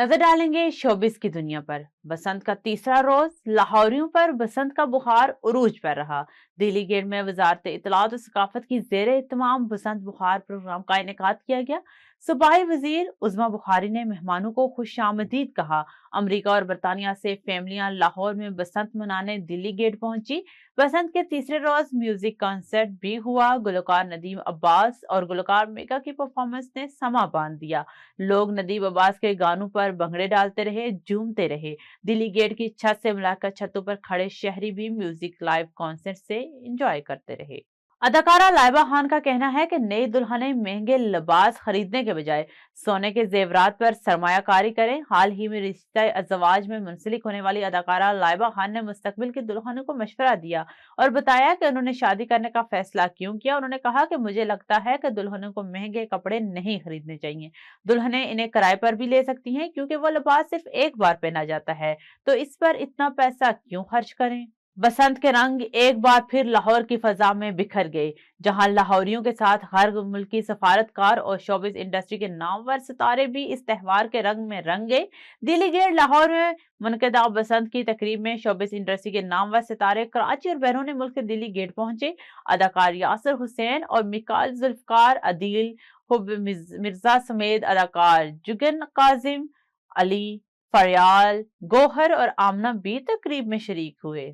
नजर डालेंगे शोबिस की दुनिया पर। बसंत का तीसरा रोज लाहौरियों पर बसंत का बुखार उरूज पर रहा। दिल्ली गेट में वजारत इत्तलात और सकाफत की जेर इत्तमाम बसंत बुखार प्रोग्राम का इनेकाद किया गया। सूबाई वजीर उज़मा बुखारी ने मेहमानों को खुश आमदीद कहा। अमरीका और बरतानिया से फैमिलियां लाहौर में बसंत मनाने दिल्ली गेट पहुंची। बसंत के तीसरे रोज म्यूजिक कॉन्सर्ट भी हुआ। गुलकार नदीम अब्बास और गुलकार मेगा की परफॉर्मेंस ने समा बांध दिया। लोग नदीम अब्बास के गानों पर भंगड़े डालते रहे, झूमते रहे। दिल्ली गेट की छत से मिलाकर छतों पर खड़े शहरी भी म्यूजिक लाइव कॉन्सर्ट से एंजॉय करते रहे। अदाकारा लाइबा खान का कहना है कि नई दुल्हनें महंगे लिबास खरीदने के बजाय सोने के जेवरात पर सरमायाकारी करें। हाल ही में रिश्ता अज़वाज में मुंसलिक होने वाली अदाकारा लाइबा खान ने मुस्तकबिल की दुल्हनों को मशवरा दिया और बताया कि उन्होंने शादी करने का फैसला क्यों किया। उन्होंने कहा कि मुझे लगता है कि दुल्हनों को महंगे कपड़े नहीं खरीदने चाहिए। दुल्हनें इन्हें किराए पर भी ले सकती हैं क्योंकि वो लिबास सिर्फ एक बार पहना जाता है, तो इस पर इतना पैसा क्यों खर्च करें। बसंत के रंग एक बार फिर लाहौर की फजा में बिखर गए, जहां लाहौरियों के साथ हर मुल्की सफारतकार और शोबिस इंडस्ट्री के नामवर सितारे भी इस त्योहार के रंग में रंग गए। दिल्ली गेट लाहौर में मुनक़दा बसंत की तकरीब में शोबिस इंडस्ट्री के नामवर सितारे कराची और बैरून मुल्क के दिल्ली गेट पहुंचे। अदाकार यासिर हुसैन और मिकाल जुल्फकार, अदील हुब मिर्जा समेत अदाकार जुगन काजिम, अली फरयाल, गौहर और आमना भी तकरीब में शरीक हुए।